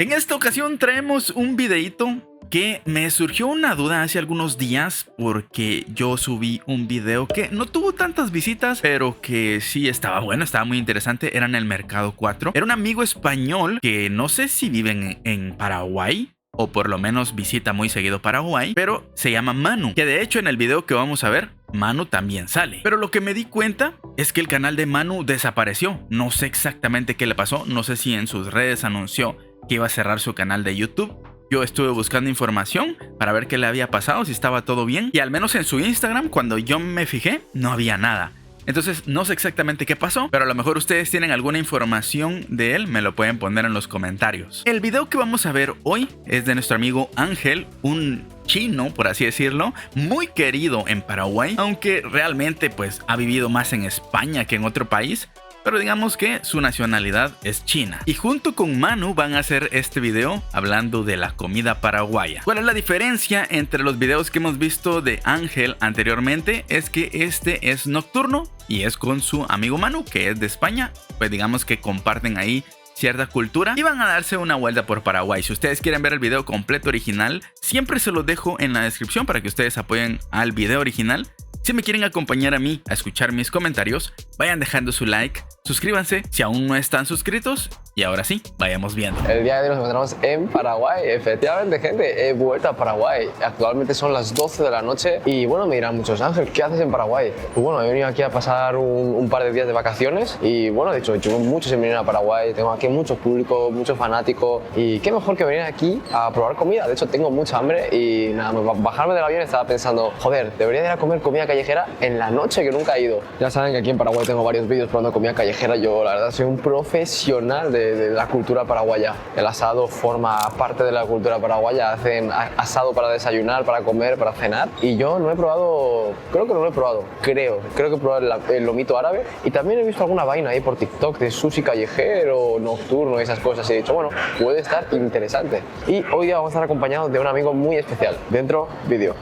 En esta ocasión traemos un videíto que me surgió una duda hace algunos días porque yo subí un video que no tuvo tantas visitas, pero que sí estaba bueno, estaba muy interesante. Era en el Mercado 4. Era un amigo español que no sé si vive en Paraguay o por lo menos visita muy seguido Paraguay, pero se llama Manu, que de hecho en el video que vamos a ver Manu también sale. Pero lo que me di cuenta es que el canal de Manu desapareció. No sé exactamente qué le pasó, no sé si en sus redes anunció que iba a cerrar su canal de YouTube. Yo estuve buscando información para ver qué le había pasado, si estaba todo bien. Y al menos en su Instagram, cuando yo me fijé, no había nada. Entonces no sé exactamente qué pasó, pero a lo mejor ustedes tienen alguna información de él, me lo pueden poner en los comentarios. El video que vamos a ver hoy es de nuestro amigo Ángel, un chino, por así decirlo, muy querido en Paraguay, aunque realmente pues ha vivido más en España que en otro país. Pero digamos que su nacionalidad es china. Y junto con Manu van a hacer este video hablando de la comida paraguaya. ¿Cuál es la diferencia entre los videos que hemos visto de Ángel anteriormente? Es que este es nocturno y es con su amigo Manu, que es de España. Pues digamos que comparten ahí cierta cultura y van a darse una vuelta por Paraguay. Si ustedes quieren ver el video completo original, siempre se los dejo en la descripción para que ustedes apoyen al video original. Si me quieren acompañar a mí a escuchar mis comentarios, vayan dejando su like, suscríbanse si aún no están suscritos y ahora sí, vayamos viendo. El día de hoy nos encontramos en Paraguay. Efectivamente, gente, he vuelto a Paraguay. Actualmente son las 12 de la noche y bueno, me dirán muchos, Ángel, ¿qué haces en Paraguay? Pues bueno, he venido aquí a pasar un par de días de vacaciones y bueno, de hecho, llevo muchos en venir a Paraguay. Tengo aquí mucho público, muchos fanáticos y qué mejor que venir aquí a probar comida. De hecho, tengo mucha hambre y nada, bajarme del avión estaba pensando, joder, debería de ir a comer comida callejera en la noche, que nunca he ido. Ya saben que aquí en Paraguay tengo varios vídeos probando comida callejera. Yo la verdad soy un profesional de la cultura paraguaya. El asado forma parte de la cultura paraguaya. Hacen asado para desayunar, para comer, para cenar. Y yo no he probado, creo que no lo he probado. Creo que he probado el lomito árabe. Y también he visto alguna vaina ahí por TikTok de sushi callejero, nocturno y esas cosas. Y he dicho, bueno, puede estar interesante. Y hoy día vamos a estar acompañados de un amigo muy especial. Dentro, vídeo.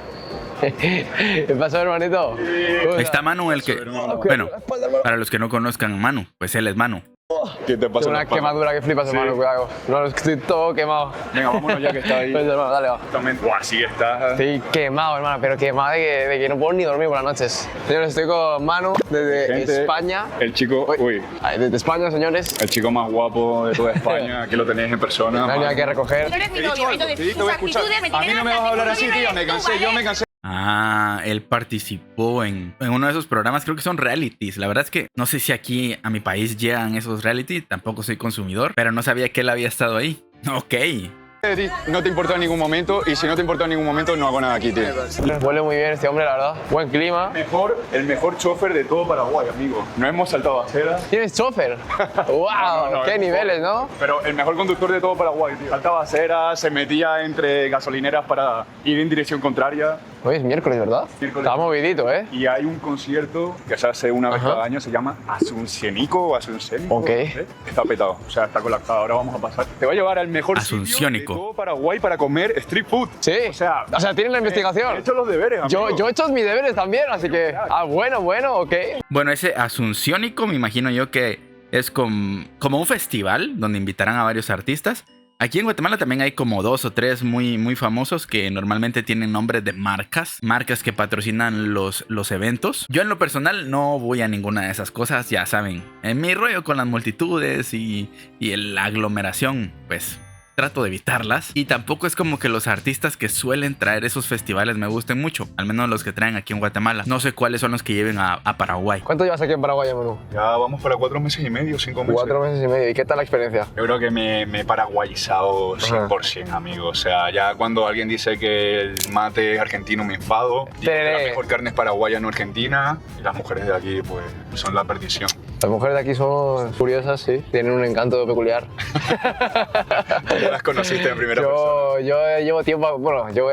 ¿Qué pasó, hermanito? Ahí está Manu, el que... Bueno, para los que no conozcan a Manu, pues él es Manu. ¿Qué te pasa? Una quemadura que flipas, hermano, cuidado. No, es que estoy todo quemado. Venga, vámonos ya que está ahí. Pues, hermano, dale, va. Buah, sí está. Estoy quemado, hermano, pero quemado de que no puedo ni dormir por las noches. Señores, estoy con Manu desde Gente, España. El chico, Desde España, señores. el chico más guapo de toda España. Aquí lo tenéis en persona. No hay nada que recoger. No eres mi novio, entonces Sí, te tus voy a escuchar. actitudes me A mí tienen no me vas a hablar así, tío. Me cansé, yo me cansé. Ah, él participó en uno de esos programas, creo que son realities. La verdad es que no sé si aquí a mi país llegan esos reality, tampoco soy consumidor, pero no sabía que él había estado ahí. Ok. No te importó en ningún momento y si no te importó en ningún momento no hago nada aquí, tío. Huele muy bien este hombre, la verdad. Buen clima. El mejor chofer de todo Paraguay, amigo. No hemos saltado aceras. ¿Tienes chofer? ¡Wow! No, ¡Qué el niveles, ¿no? Pero el mejor conductor de todo Paraguay, tío. Saltaba aceras, se metía entre gasolineras para ir en dirección contraria. Hoy es miércoles, ¿verdad? Miércoles. Está movidito, ¿eh? Y hay un concierto que se hace una vez cada año, se llama Asunciónico o Asunciónico. Ok. Está petado, o sea, está colapsado. Ahora vamos a pasar. Te va a llevar al mejor sitio de Asunciónico. todo Paraguay para comer street food. Sí. O sea, tienen la investigación. he hecho los deberes, amigo. Yo he hecho mis deberes también, así que... Ah, bueno, ok. Bueno, ese Asunciónico me imagino yo que es como un festival donde invitarán a varios artistas. Aquí en Guatemala también hay como 2 o 3 muy famosos que normalmente tienen nombre de marcas que patrocinan los eventos. Yo en lo personal no voy a ninguna de esas cosas, ya saben. En mi rollo con las multitudes y la aglomeración, pues trato de evitarlas. Y tampoco es como que los artistas que suelen traer esos festivales me gusten mucho, al menos los que traen aquí en Guatemala. No sé cuáles son los que lleven a Paraguay. ¿Cuánto llevas aquí en Paraguay, Manu? Ya vamos para 4 meses y medio, 5 meses. 4 meses y medio. ¿Y qué tal la experiencia? Yo creo que me he paraguayizado 100%, amigo. O sea, ya cuando alguien dice que el mate es argentino me enfado. Digo que la mejor carne es paraguaya, no argentina. Y las mujeres de aquí, pues, son la perdición. Las mujeres de aquí son curiosas, sí. Tienen un encanto peculiar. ¿Cómo las conociste en primera persona? Yo llevo tiempo, bueno, yo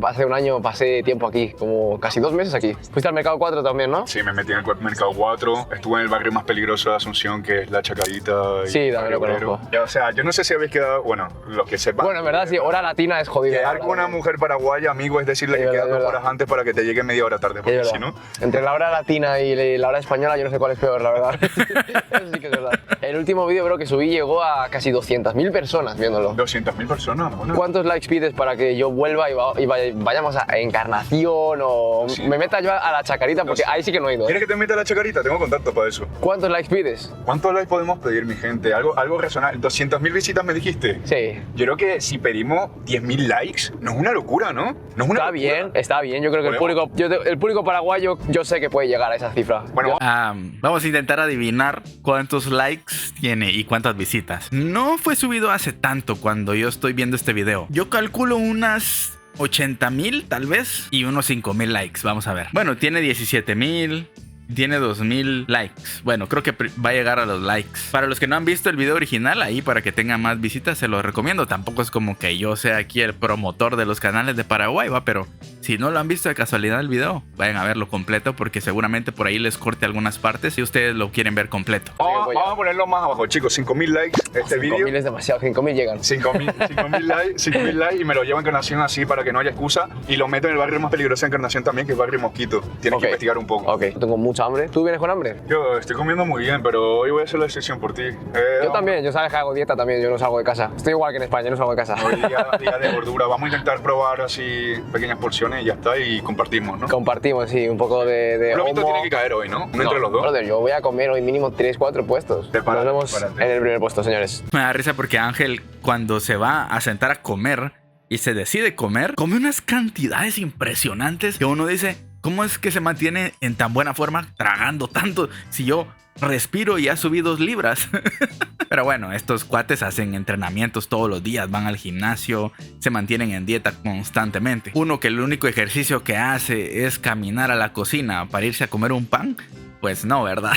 hace un año pasé tiempo aquí, como casi 2 meses aquí. Fuiste al Mercado 4 también, ¿no? Sí, me metí en el Mercado 4. Estuve en el barrio más peligroso de Asunción, que es La Chacarita. Y Sí, también lo Barrio Obrero. conozco. O sea, yo no sé si habéis quedado, bueno, los que sepan. Bueno, en verdad, sí, hora latina es jodido. Quedar con una mujer paraguaya, amigo, es decirle Es que verdad, queda es 2 verdad. horas antes para que te llegue media hora tarde, porque Es si verdad. no... Entre la hora latina y la hora española, yo no sé cuál es peor, la verdad. Eso sí que es verdad. El último vídeo, bro, que subí llegó a casi 200.000 personas viéndolo. 200.000 personas, ¿no? ¿Cuántos likes pides para que yo vuelva y vayamos a Encarnación o Sí. me meta yo a la Chacarita? Porque ahí sí que no he ido. ¿Quieres que te meta la chacarita? Tengo contacto para eso. ¿Cuántos likes pides? ¿Cuántos likes podemos pedir, mi gente? Algo razonable. 200.000 visitas me dijiste. Sí. Yo creo que si pedimos 10.000 likes, no es una locura, ¿no? No es una Está locura. bien, está bien. Yo creo que Podemos. el público paraguayo yo sé que puede llegar a esa cifra. Bueno, Vamos a intentar adivinar cuántos likes tiene y cuántas visitas. No fue subido hace tanto cuando yo estoy viendo este video. Yo calculo unas 80.000 tal vez y unos 5.000 likes. Vamos a ver. Bueno, tiene 17.000. Tiene 2.000 likes. Bueno, creo que va a llegar a los likes. Para los que no han visto el video original, ahí para que tengan más visitas, se los recomiendo. Tampoco es como que yo sea aquí el promotor de los canales de Paraguay, va, pero si no lo han visto de casualidad el video, vayan a verlo completo porque seguramente por ahí les corte algunas partes si ustedes lo quieren ver completo. vamos a ponerlo más abajo, chicos. 5.000 likes este vídeo. 5.000 es demasiado, 5.000 llegan. 5.000 likes y me lo llevo a Encarnación así para que no haya excusa. Y lo meto en el barrio más peligroso de Encarnación también, que es el barrio Mosquito. Tienes Ok. que investigar un poco. Ok, tengo mucha hambre. ¿Tú vienes con hambre? Yo estoy comiendo muy bien, pero hoy voy a hacer la excepción por ti. Yo también, yo sabes que hago dieta también, yo no salgo de casa. Estoy igual que en España, no salgo de casa. Hoy día de gordura. Vamos a intentar probar así pequeñas porciones y ya está. Y compartimos, ¿no? Compartimos, sí, un poco de Un lomito homo. tiene que caer hoy, ¿no? Uno entre los dos. Brother, yo voy a comer hoy mínimo 3-4 puestos. Prepárate, Nos vemos prepárate. en el primer puesto, señores. Me da risa porque Ángel, cuando se va a sentar a comer y se decide comer, come unas cantidades impresionantes que uno dice, ¿cómo es que se mantiene en tan buena forma tragando tanto? Si yo respiro y ya subí 2 libras. Pero bueno, estos cuates hacen entrenamientos todos los días, van al gimnasio, se mantienen en dieta constantemente. Uno que el único ejercicio que hace es caminar a la cocina para irse a comer un pan, pues no, ¿verdad?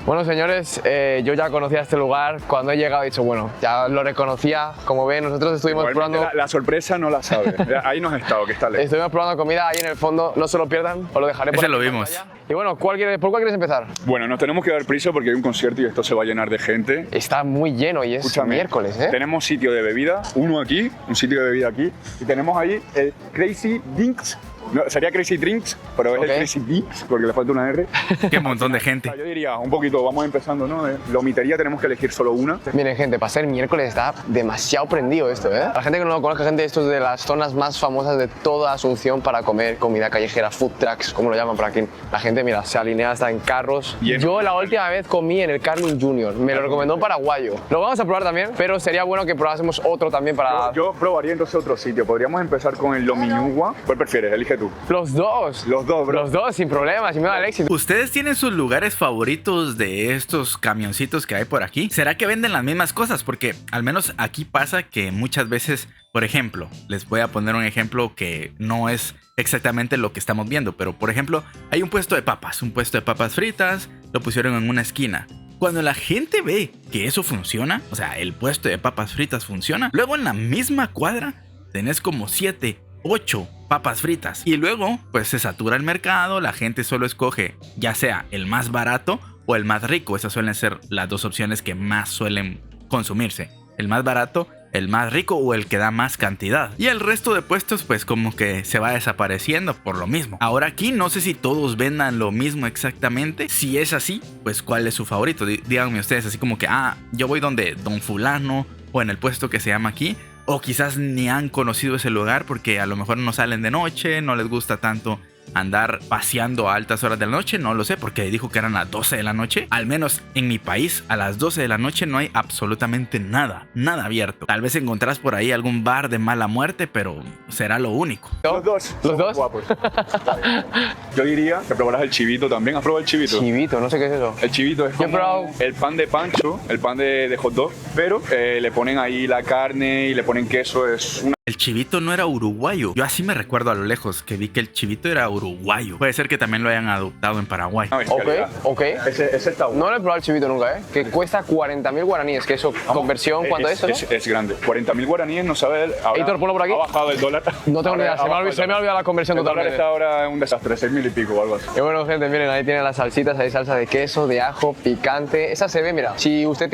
Bueno, señores, yo ya conocía este lugar. Cuando he llegado he dicho, bueno, ya lo reconocía. Como ven, nosotros estuvimos Igualmente, probando... la sorpresa no la sabes. Ahí no has estado, que está lejos. Estuvimos probando comida ahí en el fondo, no se lo pierdan, os lo dejaré por Ese aquí lo en vimos. pantalla. Y bueno, ¿por cuál quieres empezar? Bueno, nos tenemos que dar prisa porque hay un concierto y esto se va a llenar de gente. Está muy lleno y es Escúchame, miércoles, ¿eh? Tenemos sitio de bebida, uno aquí, un sitio de bebida aquí, y tenemos ahí el Crazy Drinks. No, sería Crazy Drinks, pero es Ok. el Crazy Drinks porque le falta una R. Qué montón de gente. Yo diría, un poquito, vamos empezando, ¿no? Lomitería tenemos que elegir solo una. Miren, gente, para ser miércoles está demasiado prendido esto, ¿eh? La gente que no lo conozca, gente, esto es de las zonas más famosas de toda Asunción para comer comida callejera, food trucks, como lo llaman por aquí. La gente, mira, se alinea hasta en carros. Lleno. Yo la última vez comí en el Carlin Junior, me lo recomendó un paraguayo. Lo vamos a probar también, pero sería bueno que probásemos otro también para... Yo probaría entonces otro sitio. Podríamos empezar con el Lomiñugua. ¿Cuál prefieres? Elige tú. Los dos. Los dos, bro. Los dos, sin problema, sin miedo al éxito. ¿Ustedes tienen sus lugares favoritos de estos camioncitos que hay por aquí? ¿Será que venden las mismas cosas? Porque al menos aquí pasa que muchas veces, por ejemplo, les voy a poner un ejemplo que no es exactamente lo que estamos viendo, pero por ejemplo, hay un puesto de papas fritas, lo pusieron en una esquina. Cuando la gente ve que eso funciona, o sea, el puesto de papas fritas funciona, luego en la misma cuadra tenés como 7, 8 papas fritas. Y luego, pues se satura el mercado, la gente solo escoge ya sea el más barato o el más rico. Esas suelen ser las dos opciones que más suelen consumirse. El más barato, el más rico o el que da más cantidad. Y el resto de puestos pues como que se va desapareciendo por lo mismo. Ahora aquí no sé si todos vendan lo mismo exactamente. Si es así, pues ¿cuál es su favorito? Díganme ustedes así como que, yo voy donde Don Fulano o en el puesto que se llama aquí. O quizás ni han conocido ese lugar porque a lo mejor no salen de noche, no les gusta tanto andar paseando a altas horas de la noche, no lo sé, porque dijo que eran las 12 de la noche. Al menos en mi país, a las 12 de la noche no hay absolutamente nada abierto. Tal vez encontrás por ahí algún bar de mala muerte, pero será lo único. Los dos. ¿Los son dos? Guapos. Yo diría que probarás el chivito también. ¿Has probado el chivito? Chivito, no sé qué es eso. El chivito es Yo he probado- como el pan de pancho, el pan de hot dog, pero le ponen ahí la carne y le ponen queso. Es una... El chivito no era uruguayo. Yo así me recuerdo a lo lejos, que vi que el chivito era uruguayo. Puede ser que también lo hayan adoptado en Paraguay. una Ok, bestialidad. ok. Ese está bueno. No lo he probado el chivito nunca, ¿eh? Que cuesta 40.000 guaraníes, que eso, conversión, ¿cuánto es eso? Es grande. 40.000 guaraníes, no sabe. Héctor, ponlo por aquí. Ha bajado el dólar. No tengo ni idea, se me ha olvidado la conversión El dólar totalmente. está ahora en un desastre, 6.000 y pico o algo así. Y bueno, gente, miren, ahí tienen las salsitas, hay salsa de queso, de ajo, picante. Esa se ve, mira, si usted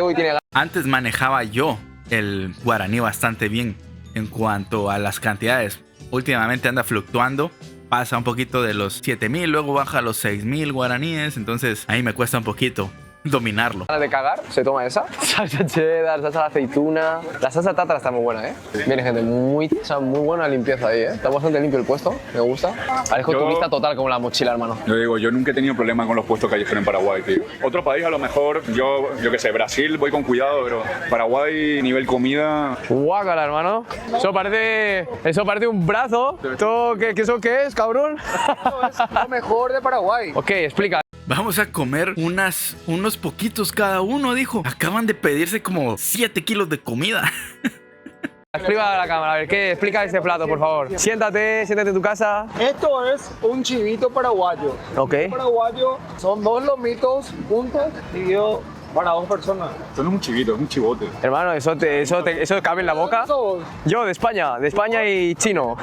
hoy tiene Antes manejaba yo el guaraní bastante bien en cuanto a las cantidades. Últimamente anda fluctuando pasa un poquito de los 7,000, luego baja a los 6,000 guaraníes, entonces ahí me cuesta un poquito dominarlo. De cagar, se toma esa. Salsa cheddar, salsa de aceituna. La salsa tártara está muy buena, ¿eh? Viene gente, muy buena limpieza ahí, ¿eh? Está bastante limpio el puesto, me gusta. Parezco turista total como la mochila, hermano. Yo digo, yo nunca he tenido problema con los puestos callejeros en Paraguay, tío. Otro país a lo mejor, yo qué sé, Brasil voy con cuidado, pero Paraguay, nivel comida... Guácala, hermano. Eso parece un brazo. ¿Eso qué es, cabrón? Eso es lo mejor de Paraguay. Ok, explica. Vamos a comer unos poquitos cada uno, dijo. Acaban de pedirse como 7 kilos de comida. Explica a la cámara, a ver, explica este plato, por favor. Siéntate en tu casa. Esto es un chivito paraguayo. Ok. Un paraguayo son 2 lomitos juntos dividido para 2 personas. Esto no es un chivito, es un chivote. Hermano, ¿eso cabe en la boca? Yo, de España y chino.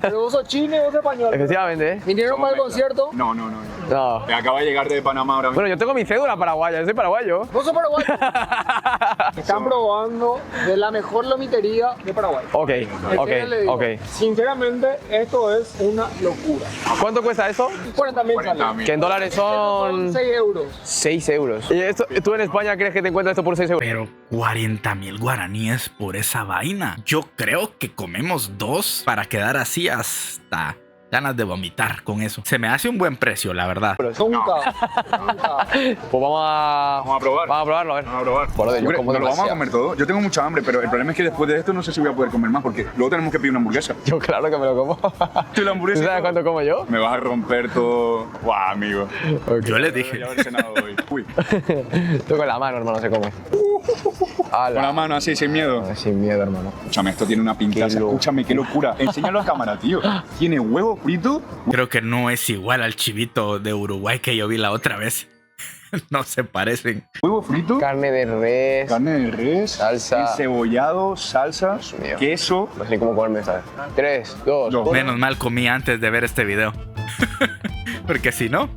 Pero vos sos chino y vos sos español. Efectivamente, ¿eh? ¿Vinieron para el concierto? No. No. Me acaba de llegar de Panamá ahora mismo. Bueno, yo tengo mi cédula paraguaya, yo soy paraguayo. Vos sos paraguayo. Están probando de la mejor lomitería de Paraguay. Ok. Sinceramente, esto es una locura. ¿Cuánto cuesta esto? 40.000 sale. Que en dólares son 6 euros. 6 euros. ¿Y esto, tú en España crees que te encuentras esto por 6 euros? Pero 40,000 guaraníes por esa vaina. Yo creo que comemos 2 para quedar así hasta ganas de vomitar con eso. Se me hace un buen precio, la verdad. Nunca. Pues vamos a probar. Vamos a probarlo, a ver. Vamos a probar. Por lo de yo Hombre, como ¿nos lo vamos a demasiado. comer todo? Yo tengo mucha hambre, pero el problema es que después de esto no sé si voy a poder comer más, porque luego tenemos que pedir una hamburguesa. Yo claro que me lo como. ¿Tú la hamburguesa? ¿Tú sabes cuánto como yo? Me vas a romper todo. Guau, amigo. Yo les dije. Ya haber cenado hoy. Uy. Tú con la mano, hermano, se come. Con la mano así, sin miedo. Sin miedo, hermano. Escúchame, esto tiene una pintaza. Escúchame, qué locura. Enséñalo a cámara, tío. Tiene huevo frito. Creo que no es igual al chivito de Uruguay que yo vi la otra vez. No se parecen. Huevo frito. Carne de res. Carne de res. Salsa. Encebollado, salsa. mío. Queso. No sé ni cómo comerme, ¿sabes? 3, 2, No. 1. Menos mal comí antes de ver este video. Porque si no...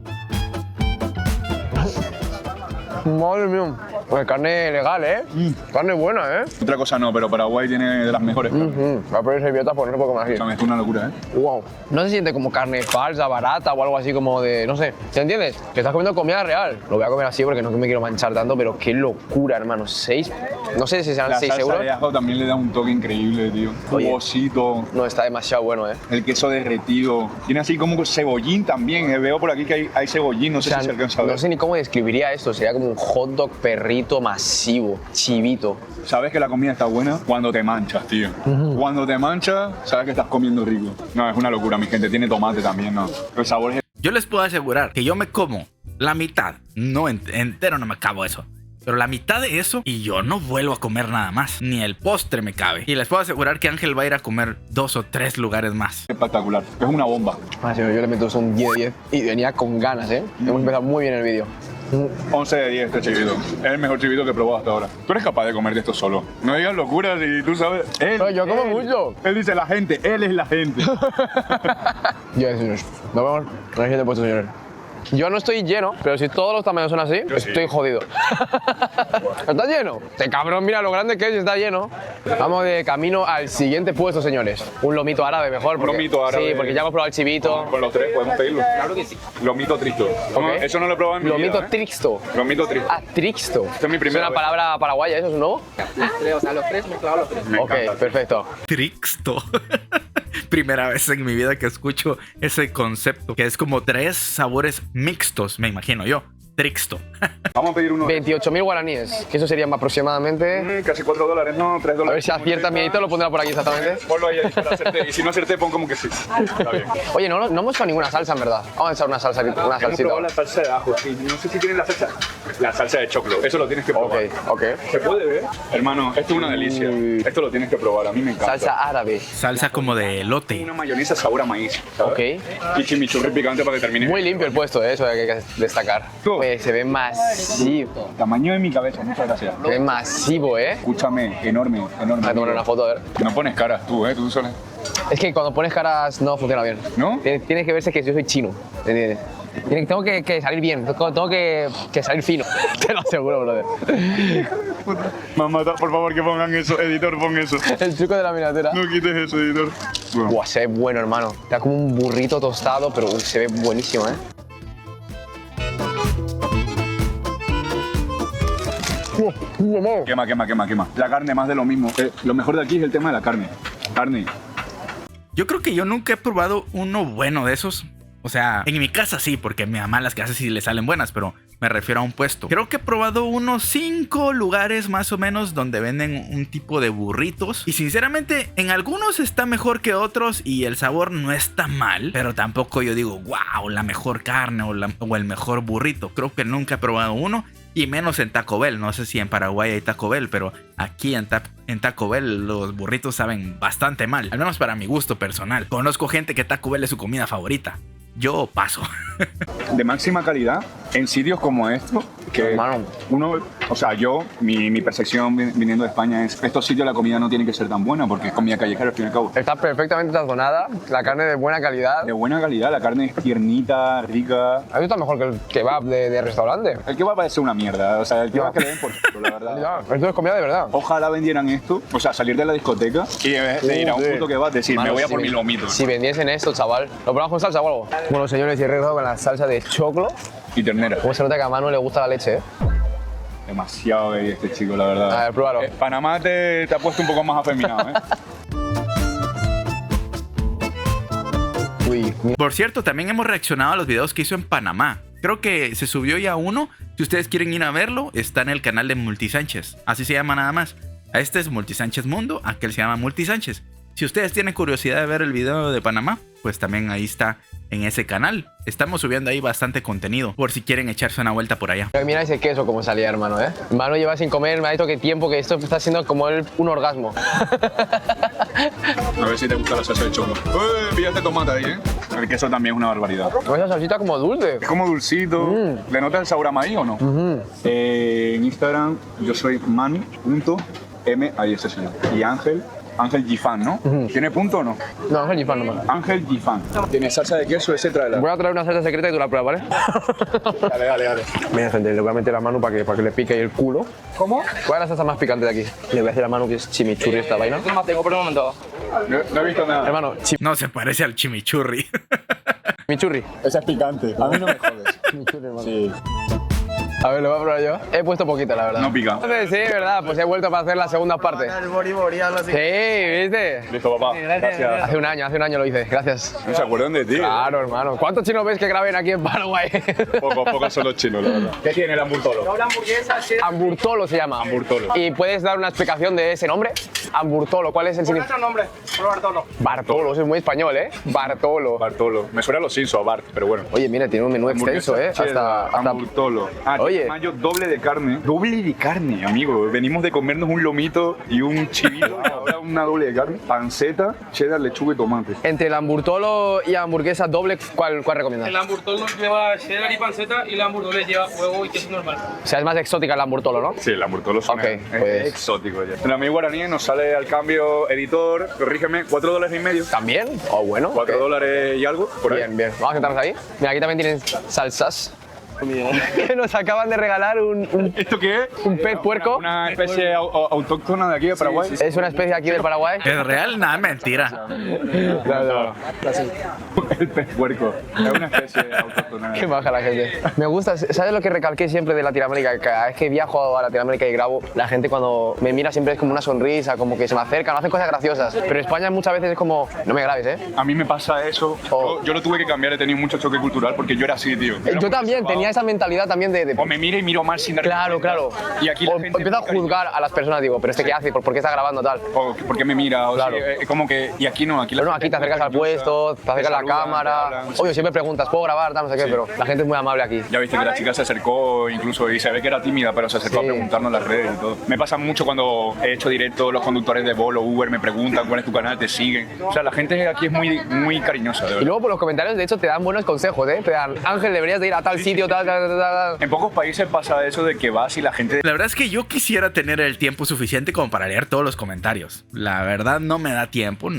Madre mía. Pues carne legal, ¿eh? Carne buena, ¿eh? Otra cosa no, pero Paraguay tiene de las mejores carnes. Va a poner servietas porque no se puede comer así. Escúchame, esto es una locura, ¿eh? Wow. No se siente como carne falsa, barata o algo así como de, no sé. ¿Se entiendes? Que estás comiendo comida real. Lo voy a comer así porque no me quiero manchar tanto, pero qué locura, hermano. 6, no sé si serán La 6 salsa euros. de ajo también le da un toque increíble, tío. Oye. Jugosito. No, está demasiado bueno, ¿eh? El queso derretido. Tiene así como cebollín también. Veo por aquí que hay cebollín. No sé si se alcanza a ver. no sé ni cómo describiría esto. Sería como un hot dog perrito masivo, chivito. Sabes que la comida está buena cuando te manchas, tío. Cuando te manchas, sabes que estás comiendo rico. No, es una locura, mi gente. Tiene tomate también, ¿no? El sabor es... Yo les puedo asegurar que yo me como la mitad. No entero no me acabo eso. Pero la mitad de eso y yo no vuelvo a comer nada más. Ni el postre me cabe. Y les puedo asegurar que Ángel va a ir a comer 2 o 3 lugares más. espectacular. Es una bomba. Ah, señor, yo le meto un 10 de 10 y venía con ganas, ¿eh? Hemos empezado muy bien el vídeo. 11 de 10 este chivito. Es el mejor chivito que he probado hasta ahora. Tú eres capaz de comer de esto solo. No digas locuras y tú sabes. Pero yo como mucho. Él dice la gente, él es la gente. Yo, señores, nos vemos en el siguiente puesto, señores. Yo no estoy lleno, pero si todos los tamaños son así, Yo sí. estoy jodido. ¿Está lleno? Este cabrón, mira lo grande que es y está lleno. Vamos de camino al siguiente puesto, señores. Un lomito árabe mejor. Un lomito árabe. Sí, porque ya hemos probado el chivito. Con los 3 podemos pedirlo. Claro que sí. Lomito tristo. No, Ok. eso no lo he probado en mi Lomito vida. trixto. Lomito tristo. Ah, trixto. Esta es mi primera una vez. palabra paraguaya, ¿eso es nuevo? O sea, los 3 mezclados los 3. Me Ok, encanta. perfecto. Trixto. Primera vez en mi vida que escucho ese concepto. Que es como 3 sabores mixtos, me imagino yo. Trixto. Vamos a pedir uno. 28.000 guaraníes, que eso serían aproximadamente. Casi $4, no, $3. A ver si acierta mi edito, lo pondrá por aquí exactamente. Ponlo ahí para hacerte. Y si no acerté, pon como que sí. Está bien. Oye, no hemos echado ninguna salsa en verdad. Vamos a echar una salsa, una Hemos salsita. probado la salsa de ajo, sí. No sé si tienen la salsa. La salsa de choclo. Eso lo tienes que probar. Ok. ¿Se puede ver? Hermano, esto es una delicia. Esto lo tienes que probar. A mí me encanta. Salsa árabe. Salsa como de elote. Una mayonesa sabor a maíz. ¿sabes? Ok. Y chimichurri picante para que termine. Muy limpio el puesto, eso hay que destacar. Tú. Oye, se ve masivo. Tamaño de mi cabeza. Muchas gracias. Se ve masivo, ¿eh? Escúchame, enorme. Voy a tomar una foto, a ver. No pones caras tú, ¿eh? Tú solo. Es que cuando pones caras no funciona bien. ¿No? Tienes que verse que yo soy chino, ¿entiendes? Tengo que salir bien, tengo que salir fino. Te lo aseguro, brother. Me han matado, por favor, que pongan eso. Editor, pon eso. El truco de la miniatura. No quites eso, editor. Bueno. Buah, se ve bueno, hermano. Está como un burrito tostado, pero se ve buenísimo, ¿eh? Quema. La carne, más de lo mismo. Lo mejor de aquí es el tema de la carne. Carne. Yo creo que yo nunca he probado uno bueno de esos. O sea, en mi casa sí, porque mi mamá las que hace sí le salen buenas, pero me refiero a un puesto. Creo que he probado unos 5 lugares más o menos donde venden un tipo de burritos. Y sinceramente, en algunos está mejor que otros y el sabor no está mal. Pero tampoco yo digo, wow, la mejor carne o el mejor burrito. Creo que nunca he probado uno. Y menos en Taco Bell. No sé si en Paraguay hay Taco Bell, pero aquí en Taco Bell los burritos saben bastante mal. Al menos para mi gusto personal. Conozco gente que Taco Bell es su comida favorita. Yo paso. De máxima calidad en sitios como estos, que Hermano. uno, o sea, mi percepción viniendo de España es estos sitios la comida no tiene que ser tan buena porque es comida callejera al fin y al cabo. Está perfectamente sazonada, la carne de buena calidad. De buena calidad, la carne es tiernita, rica. A mí está mejor que el kebab de restaurante. El kebab parece una mierda, o sea, el kebab que le den por culo, la verdad. Ya, esto es comida de verdad. Ojalá vendieran esto, o sea, salir de la discoteca y de ir a un puto kebab, decir, Mano, me voy a si por ven- mi lomito. Si vendiesen esto, chaval. ¿Lo probamos con salsa o algo? Bueno, señores, y he regresado con la salsa de choclo. Y ternera. Como se nota que a Manu le gusta la leche, ¿eh? Demasiado gay este chico, la verdad. A ver, pruébalo. Panamá te ha puesto un poco más afeminado, ¿eh? Uy, mira. Por cierto, también hemos reaccionado a los videos que hizo en Panamá. Creo que se subió ya uno. Si ustedes quieren ir a verlo, está en el canal de Multisánchez. Así se llama nada más. Este es Multisánchez Mundo, aquel se llama Multisánchez. Si ustedes tienen curiosidad de ver el video de Panamá, pues también ahí está en ese canal. Estamos subiendo ahí bastante contenido, por si quieren echarse una vuelta por allá. Mira ese queso como salía, hermano, ¿eh? Manu lleva sin comer, me ha dicho que tiempo, que esto está siendo como un orgasmo. A ver si te gusta la salsa de choclo. Pillaste tomate ahí, ¿eh? El queso también es una barbaridad. Con esa salsita como dulce. Es como dulcito. ¿Le notas el sabor a maíz o no? En Instagram yo soy mani.m, ahí ese señor. Y Ángel Gifan, ¿no? ¿Tiene punto o no? No, Ángel Gifan nomás. Ángel Gifan. Tiene salsa de queso, ese tráela. Voy a traer una salsa secreta y tú la pruebas, ¿vale? Dale. Mira, gente, le voy a meter a Manu para que le pique ahí el culo. ¿Cómo? ¿Cuál es la salsa más picante de aquí? Le voy a decir a Manu que es chimichurri esta vaina. No más tengo por un momento. No he visto nada. Hermano, No se parece al chimichurri. chimichurri. Esa es picante. A mí no me jodes. Chimichurri, hermano. Sí. A ver, lo voy a probar yo. He puesto poquito, la verdad. No pica. Sí, verdad, pues he vuelto para hacer la segunda parte. Sí, ¿viste? Listo, papá. Gracias. Hace un año lo hice, gracias. No se acuerdan de ti. Claro, hermano. ¿Cuántos chinos ves que graben aquí en Paraguay? Pocos son los chinos, la verdad. ¿Qué tiene el hamburtolo? La hamburguesa, Amburtolo se llama. Amburtolo. ¿Y puedes dar una explicación de ese nombre? Amburtolo, ¿cuál es el significado? nombre, Bartolo. Bartolo, eso es muy español, ¿eh? Bartolo. Bartolo. Me suena a los Simpsons, a Bart, pero bueno. Oye, mira, tiene un menú extenso, ¿eh? Cheddar, Hasta... Amburtolo. Ah, Oye. tiene mayo doble de carne. Doble de carne, amigo. Venimos de comernos un lomito y un chivito y ahora una doble de carne. Panceta, cheddar, lechuga y tomate. Entre el amburtolo y hamburguesa doble, ¿cuál recomiendas? El hamburtolo lleva cheddar y panceta y el hamburguesa lleva huevo y queso normal. O sea, es más exótica el amburtolo, ¿no? Sí, el hamburtolo Ok, es pues- exótico ya. En la amigo guaraní nos sale al cambio editor, corrígeme, $4.50. ¿También? Oh, bueno. $4 y algo, por ahí. Bien, bien. Vamos a sentarnos ahí. Mira, aquí también tienen salsas. Que nos acaban de regalar un ¿Esto qué es? pez puerco. Una especie autóctona de aquí de Paraguay. Es una especie aquí del Paraguay. ¿Es real? Nada, mentira. No. El pez puerco. Es una especie autóctona. Qué baja la gente. Me gusta, ¿sabes lo que recalqué siempre de Latinoamérica? Cada vez que viajo a Latinoamérica y grabo, la gente cuando me mira siempre es como una sonrisa, como que se me acercan, hacen cosas graciosas. Pero España muchas veces es como, no me grabes, ¿eh? A mí me pasa eso. Oh. Yo lo tuve que cambiar, he tenido mucho choque cultural porque yo era así, tío. Era Yo muy también reservado. tenía esa mentalidad también de O me miro y miro mal sin darme claro, cuenta. claro. Y aquí la o gente empiezo a es muy juzgar a las personas, digo, pero ¿este qué hace? ¿Por qué está grabando tal? O por qué me mira, o Claro. sí, como que, y aquí no, aquí la Pero no, gente aquí te es muy acercas al cariñosa, puesto, te acercas a la saludan, te cámara. hablan, sí. Oye, siempre preguntas, ¿puedo grabar? Tal, no sé qué, pero la gente es muy amable aquí. Ya viste que la chica se acercó incluso y se ve que era tímida, pero se acercó Sí. a preguntarnos en las redes y todo. Me pasa mucho cuando he hecho directo, los conductores de Bolo, Uber me preguntan cuál es tu canal, te siguen. O sea, la gente aquí es muy cariñosa, de Y verdad. luego por los comentarios, de hecho, te dan buenos consejos, ¿eh? Te dan, Ángel, deberías de ir a tal sitio, En pocos países pasa eso de que vas y la gente... La verdad es que yo quisiera tener el tiempo suficiente como para leer todos los comentarios. La verdad no me da tiempo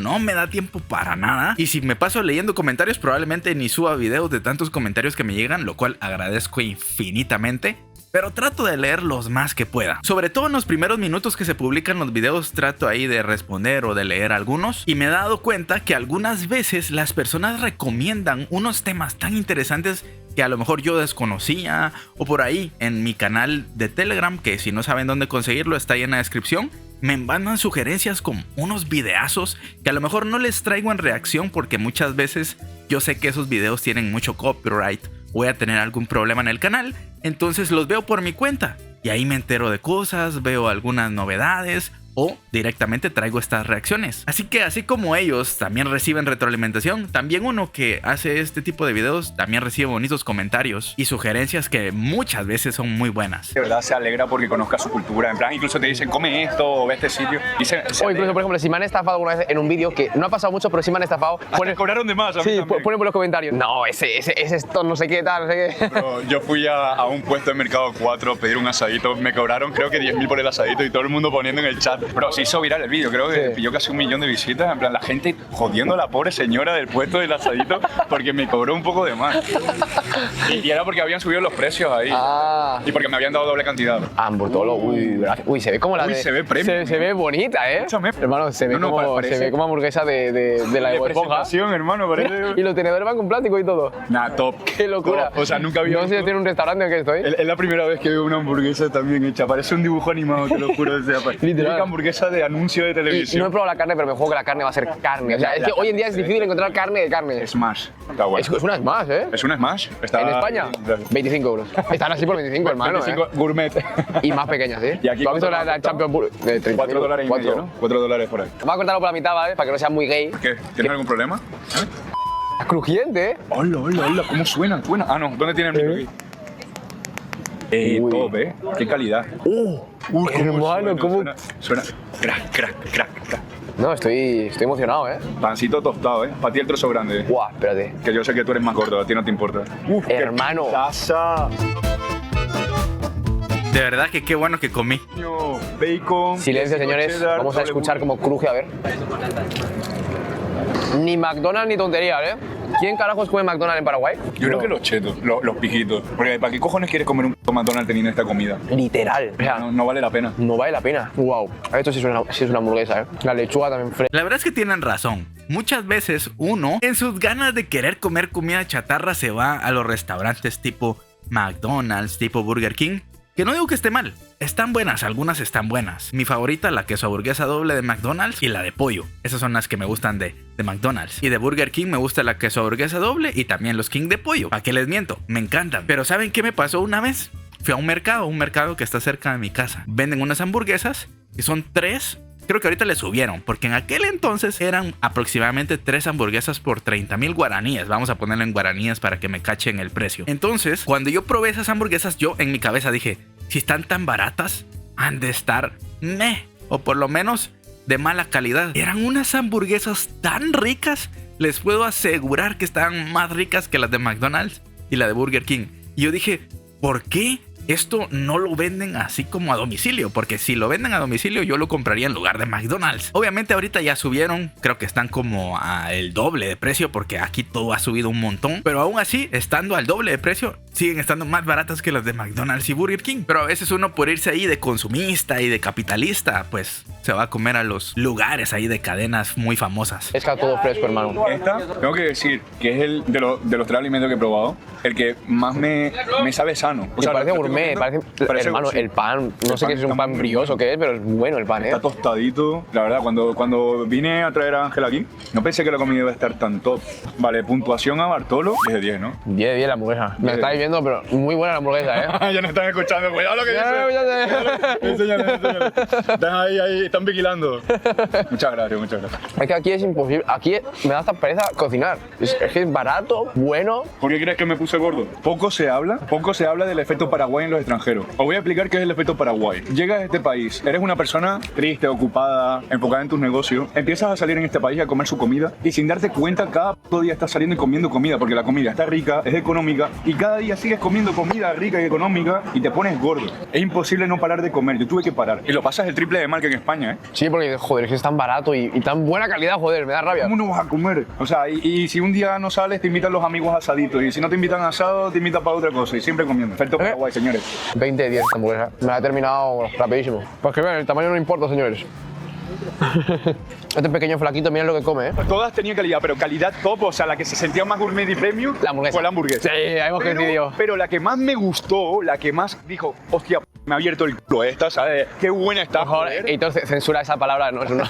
para nada. Y si me paso leyendo comentarios, probablemente ni suba videos de tantos comentarios que me llegan, lo cual agradezco infinitamente. Pero trato de leer los más que pueda. Sobre todo en los primeros minutos que se publican los videos, trato ahí de responder o de leer algunos. Y me he dado cuenta que algunas veces las personas recomiendan unos temas tan interesantes que a lo mejor yo desconocía, o por ahí en mi canal de Telegram, que si no saben dónde conseguirlo está ahí en la descripción, me mandan sugerencias con unos videazos que a lo mejor no les traigo en reacción porque muchas veces yo sé que esos videos tienen mucho copyright, voy a tener algún problema en el canal, entonces los veo por mi cuenta y ahí me entero de cosas, veo algunas novedades o directamente traigo estas reacciones. Así que así como ellos también reciben retroalimentación, también uno que hace este tipo de videos también recibe bonitos comentarios y sugerencias que muchas veces son muy buenas. De verdad se alegra porque conozca su cultura, en plan incluso te dicen come esto o ve este sitio. Y o incluso por ejemplo si me han estafado alguna vez en un vídeo, que no ha pasado mucho pero sí me han estafado. Cobraron de más. Sí, ponen por los comentarios. No, ese esto no sé qué tal, no sé qué. Pero yo fui a un puesto de Mercado 4 a pedir un asadito, me cobraron creo que 10.000 por el asadito y todo el mundo poniendo en el chat. Pero se hizo viral el vídeo, creo que pilló casi 1 millón de visitas, en plan la gente jodiendo a la pobre señora del puesto del asadito porque me cobró un poco de más. Y era porque habían subido los precios ahí. Y porque me habían dado doble cantidad. Hamburtolo, uy, se ve como la se ve premium. Se ve bonita, Escúchame. Hermano, se ve como hamburguesa de la de Esponja. Hermano, parece. Y los tenedores van con plástico y todo. Nah, top. Qué locura. Top. O sea, nunca había. No sé si tiene un restaurante en el que estoy. Es la primera vez que veo una hamburguesa también hecha. Parece un dibujo animado, te lo juro. Literal. Hamburguesa de anuncio de televisión. Y no he probado la carne, pero me juego que la carne va a ser carne. O sea, es que hoy en día es difícil encontrar carne de carne. Smash. Está bueno. Es una Smash, ¿eh? Es una Smash. En España, 25 euros. Están así por 25, hermano. 25 gourmet. Y más pequeñas, ¿eh? Y aquí ¿Tú has visto la Champions de 30 $4 y medio, ¿no? $4 por ahí. Vamos a cortarlo por la mitad, ¿vale? Para que no sea muy gay. ¿Qué? ¿Tienes algún problema? Es crujiente, ¿eh? Hola, ¿cómo suena? Ah, no, ¿dónde tiene el micro aquí? Top, qué calidad. Hermano, ¿cómo? Suena. Crack. No, estoy emocionado, ¿eh? Pancito tostado, Para ti el trozo grande. Guau, espérate. Que yo sé que tú eres más gordo, a ti no te importa. Hermano. De verdad que qué bueno que comí. Bacon. Silencio, señores. Cheddar, vamos a escuchar cómo cruje, a ver. Ni McDonald's ni tonterías, ¿eh? ¿Quién carajos come McDonald's en Paraguay? Yo creo que los chetos, los pijitos. Porque ¿para qué cojones quieres comer un McDonald's teniendo esta comida? Literal. O sea, no vale la pena. No vale la pena. Wow. Esto sí es una hamburguesa, ¿eh? La lechuga también fresca. La verdad es que tienen razón. Muchas veces uno, en sus ganas de querer comer comida chatarra, se va a los restaurantes tipo McDonald's, tipo Burger King. Que no digo que esté mal, están buenas, algunas están buenas. Mi favorita, la queso hamburguesa doble de McDonald's y la de pollo. Esas son las que me gustan de McDonald's. Y de Burger King me gusta la queso hamburguesa doble y también los King de pollo. ¿Para qué les miento? Me encantan. Pero ¿saben qué me pasó una vez? Fui a un mercado que está cerca de mi casa. Venden unas hamburguesas que son 3. Creo que ahorita le subieron, porque en aquel entonces eran aproximadamente 3 hamburguesas por 30,000 guaraníes. Vamos a ponerlo en guaraníes para que me cachen el precio. Entonces, cuando yo probé esas hamburguesas, yo en mi cabeza dije, si están tan baratas, han de estar o por lo menos de mala calidad. Eran unas hamburguesas tan ricas, les puedo asegurar que estaban más ricas que las de McDonald's y la de Burger King. Y yo dije, ¿por qué esto no lo venden así como a domicilio? Porque si lo venden a domicilio yo lo compraría en lugar de McDonald's. Obviamente ahorita ya subieron, creo que están como al doble de precio porque aquí todo ha subido un montón. Pero aún así, estando al doble de precio, siguen estando más baratas que las de McDonald's y Burger King. Pero a veces uno por irse ahí de consumista y de capitalista, pues se va a comer a los lugares ahí de cadenas muy famosas. Es que todo fresco, hermano. Esta, tengo que decir que es el de los 3 alimentos que he probado, el que más me sabe sano. O sea, parece gourmet, parece hermano, sí. El pan, no sé qué es un pan brioso que es, pero es bueno el pan, Está tostadito. La verdad, cuando vine a traer a Ángel aquí, no pensé que la comida iba a estar tan top. Vale, puntuación a Bartolo, 10 de 10, ¿no? 10 de 10 la hamburguesa. Me estáis viendo, pero muy buena la hamburguesa, Ya no están escuchando, cuidado lo que dicen. Enséñale. Están ahí, están vigilando. Muchas gracias. Es que aquí es imposible, aquí me da hasta pereza cocinar. Es que es barato, bueno. ¿Por qué crees que me puse gordo? Poco se habla del efecto Paraguay Paraguay en los extranjeros. Os voy a explicar qué es el efecto Paraguay. Llegas a este país, eres una persona triste, ocupada, enfocada en tus negocios, empiezas a salir en este país a comer su comida y sin darte cuenta cada día estás saliendo y comiendo comida porque la comida está rica, es económica y cada día sigues comiendo comida rica y económica y te pones gordo. Es imposible no parar de comer, yo tuve que parar. Y lo pasas el triple de mal que en España, ¿eh? Sí, porque, joder, es que es tan barato y tan buena calidad, joder, me da rabia. ¿Cómo no vas a comer? O sea, y si un día no sales, te invitan los amigos asaditos. Y si no te invitan a asado, te invitan para otra cosa. Y siempre comiendo. Efecto Paraguay, señores. 20 de 10 esta hamburguesa. Me la he terminado rapidísimo. Pues que vean, el tamaño no importa, señores. Este pequeño flaquito, miren lo que come, ¿eh? Todas tenían calidad, pero calidad top, o sea, la que se sentía más gourmet y premium La hamburguesa. fue la hamburguesa. Sí, hemos coincidido. Pero la que más me gustó, la que más dijo, hostia, me ha abierto el culo esta, ¿sabes? Qué buena está, Mejor, joder. y entonces censura esa palabra, no es una.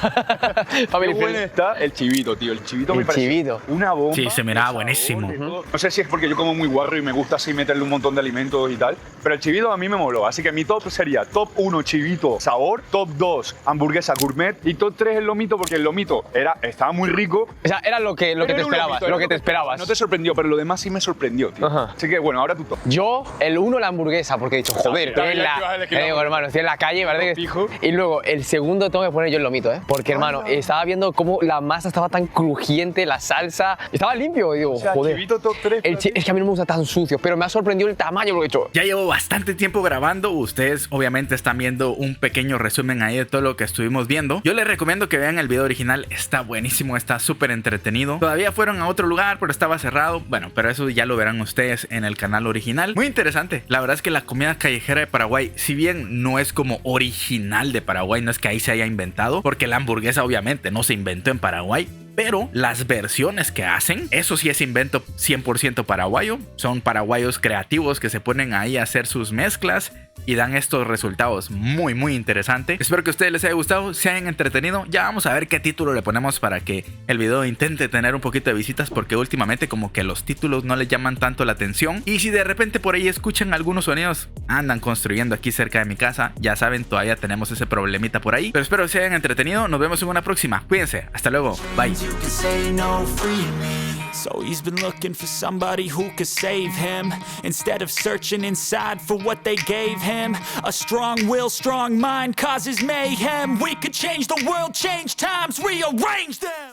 Qué buena está el chivito, tío. El chivito me parece chivito. una bomba. Sí, se miraba de sabor, buenísimo. de todo. No sé si es porque yo como muy guarro y me gusta así meterle un montón de alimentos y tal, pero el chivito a mí me moló. Así que mi top sería top 1 chivito sabor, top 2 hamburguesa gourmet y top 3 el lomito porque el lomito estaba muy rico. O sea, era lo que te esperabas, lo que te esperabas. No te sorprendió, pero lo demás sí me sorprendió, tío. Ajá. Así que bueno, ahora tu top. Yo, el 1 la hamburguesa, porque he dicho, joder, También la que vas a elegir la digo, hermano, estoy en la calle, ¿verdad? Fijo. Y luego, el segundo tengo que poner yo el lomito, ¿eh? Porque, hermano, estaba viendo cómo la masa estaba tan crujiente, la salsa, estaba limpio, y digo, O sea, joder. chivito top 3. Es que a mí no me gusta tan sucio, pero me ha sorprendido el tamaño, lo he hecho. Ya llevo bastante tiempo grabando. Ustedes obviamente están viendo un pequeño resumen ahí de todo lo que estuvimos viendo. Yo les recomiendo que vean el video original. Está buenísimo, está súper entretenido. Todavía fueron a otro lugar, pero estaba cerrado. Bueno, pero eso ya lo verán ustedes en el canal original. Muy interesante. La verdad es que la comida callejera de Paraguay, si bien no es como original de Paraguay, no es que ahí se haya inventado, porque la hamburguesa obviamente no se inventó en Paraguay, pero las versiones que hacen, eso sí es invento 100% paraguayo. Son paraguayos creativos que se ponen ahí a hacer sus mezclas y dan estos resultados muy interesantes. Espero que a ustedes les haya gustado, se hayan entretenido. Ya vamos a ver qué título le ponemos para que el video intente tener un poquito de visitas, porque últimamente como que los títulos no les llaman tanto la atención. Y si de repente por ahí escuchan algunos sonidos, andan construyendo aquí cerca de mi casa, ya saben, todavía tenemos ese problemita por ahí. Pero espero que se hayan entretenido, nos vemos en una próxima. Cuídense, hasta luego, bye. You can say no, free me. So he's been looking for somebody who could save him, instead of searching inside for what they gave him. A strong will, strong mind causes mayhem. We could change the world, change times, rearrange them.